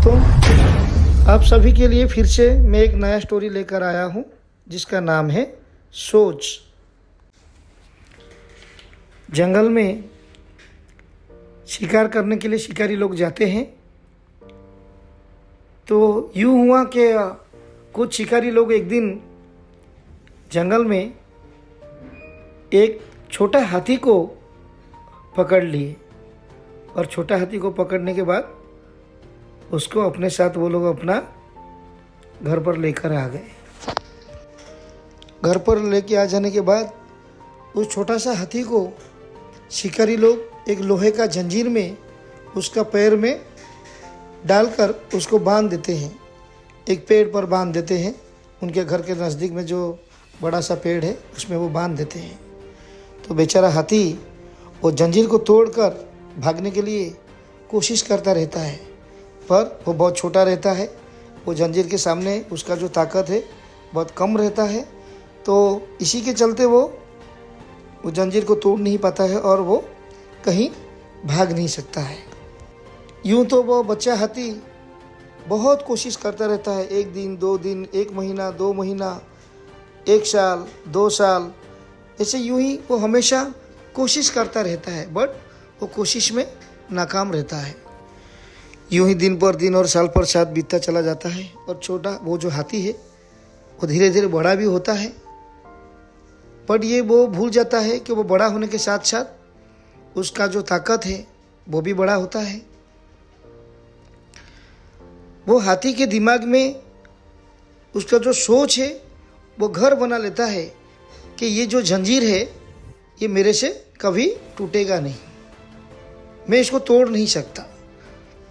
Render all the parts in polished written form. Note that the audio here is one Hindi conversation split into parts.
दोस्तों, आप सभी के लिए फिर से मैं एक नया स्टोरी लेकर आया हूँ जिसका नाम है सोच। जंगल में शिकार करने के लिए शिकारी लोग जाते हैं। तो यूँ हुआ कि कुछ शिकारी लोग एक दिन जंगल में एक छोटा हाथी को पकड़ लिए और छोटा हाथी को पकड़ने के बाद उसको अपने साथ वो लोग अपना घर पर लेकर आ गए। घर पर लेके आ जाने के बाद उस छोटा सा हाथी को शिकारी लोग एक लोहे का जंजीर में उसका पैर में डालकर उसको बांध देते हैं। एक पेड़ पर बांध देते हैं। उनके घर के नज़दीक में जो बड़ा सा पेड़ है उसमें वो बांध देते हैं। तो बेचारा हाथी वो जंजीर को तोड़कर भागने के लिए कोशिश करता रहता है, पर वो बहुत छोटा रहता है। वो जंजीर के सामने उसका जो ताकत है बहुत कम रहता है। तो इसी के चलते वो जंजीर को तोड़ नहीं पाता है और वो कहीं भाग नहीं सकता है। यूँ तो वो बच्चा हाथी बहुत कोशिश करता रहता है। 1 दिन 2 दिन, 1 महीना 2 महीना, 1 साल 2 साल, ऐसे यूँ ही वो हमेशा कोशिश करता रहता है, बट वो कोशिश में नाकाम रहता है। यूँ ही दिन पर दिन और साल पर साल बीतता चला जाता है और छोटा वो जो हाथी है वो धीरे धीरे बड़ा भी होता है। बट ये वो भूल जाता है कि वो बड़ा होने के साथ साथ उसका जो ताकत है वो भी बड़ा होता है। वो हाथी के दिमाग में उसका जो सोच है वो घर बना लेता है कि ये जो जंजीर है ये मेरे से कभी टूटेगा नहीं, मैं इसको तोड़ नहीं सकता।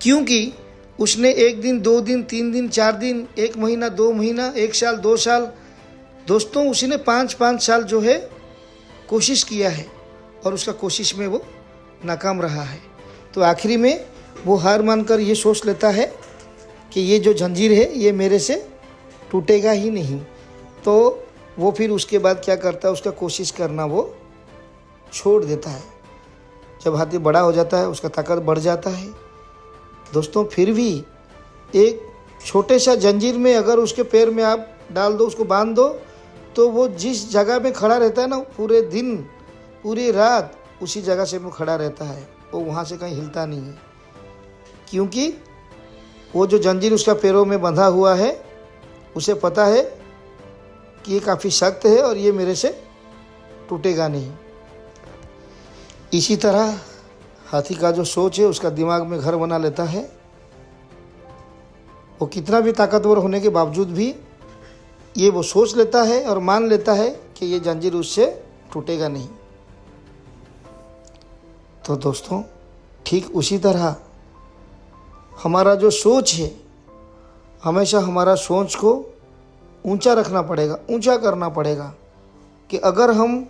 क्योंकि उसने 1 दिन 2 दिन 3 दिन 4 दिन, 1 महीना 2 महीना, 1 साल 2 साल, दोस्तों उसने 5 साल जो है कोशिश किया है और उसका कोशिश में वो नाकाम रहा है। तो आखिरी में वो हार मानकर ये सोच लेता है कि ये जो जंजीर है ये मेरे से टूटेगा ही नहीं। तो वो फिर उसके बाद क्या करता है, उसका कोशिश करना वो छोड़ देता है। जब हाथी बड़ा हो जाता है उसका ताकत बढ़ जाता है। दोस्तों फिर भी एक छोटे सा जंजीर में अगर उसके पैर में आप डाल दो, उसको बांध दो, तो वो जिस जगह में खड़ा रहता है ना, पूरे दिन पूरी रात उसी जगह से वो खड़ा रहता है। वो वहाँ से कहीं हिलता नहीं है, क्योंकि वो जो जंजीर उसका पैरों में बंधा हुआ है उसे पता है कि ये काफ़ी सख्त है और ये मेरे से टूटेगा नहीं। इसी तरह हाथी का जो सोच है उसका दिमाग में घर बना लेता है। वो कितना भी ताकतवर होने के बावजूद भी ये वो सोच लेता है और मान लेता है कि ये जंजीर उससे टूटेगा नहीं। तो दोस्तों ठीक उसी तरह हमारा जो सोच है, हमेशा हमारा सोच को ऊंचा रखना पड़ेगा, ऊंचा करना पड़ेगा। कि अगर हम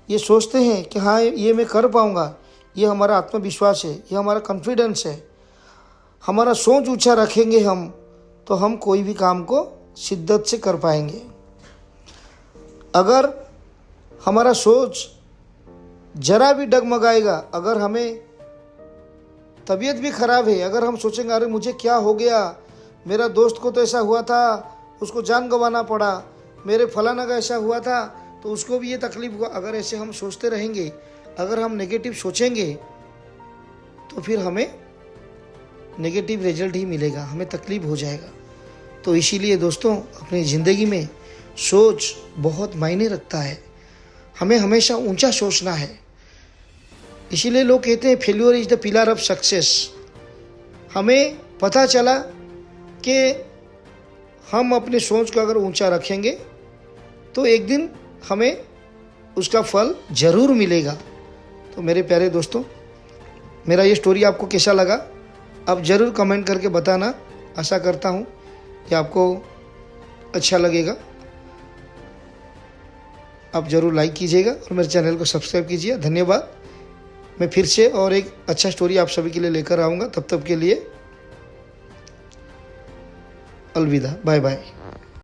ये सोचते हैं कि हाँ ये मैं कर पाऊँगा, ये हमारा आत्मविश्वास है, ये हमारा कॉन्फिडेंस है, हमारा सोच ऊंचा रखेंगे हम, तो हम कोई भी काम को शिद्दत से कर पाएंगे। अगर हमारा सोच जरा भी डगमगाएगा, अगर हमें तबीयत भी ख़राब है, अगर हम सोचेंगे अरे मुझे क्या हो गया, मेरा दोस्त को तो ऐसा हुआ था, उसको जान गंवाना पड़ा, मेरे फलाना का ऐसा हुआ था तो उसको भी ये तकलीफ़ हुआ, अगर ऐसे हम सोचते रहेंगे, अगर हम नेगेटिव सोचेंगे तो फिर हमें नेगेटिव रिजल्ट ही मिलेगा, हमें तकलीफ़ हो जाएगा। तो इसीलिए दोस्तों अपनी ज़िंदगी में सोच बहुत मायने रखता है। हमें हमेशा ऊंचा सोचना है। इसीलिए लोग कहते हैं failure is the pillar of success. हमें पता चला कि हम अपने सोच को अगर ऊंचा रखेंगे तो एक दिन हमें उसका फल ज़रूर मिलेगा। तो मेरे प्यारे दोस्तों, मेरा ये स्टोरी आपको कैसा लगा आप ज़रूर कमेंट करके बताना। आशा करता हूँ कि आपको अच्छा लगेगा। आप ज़रूर लाइक कीजिएगा और मेरे चैनल को सब्सक्राइब कीजिए। धन्यवाद। मैं फिर से और एक अच्छा स्टोरी आप सभी के लिए लेकर आऊँगा। तब तक के लिए अलविदा, बाय बाय।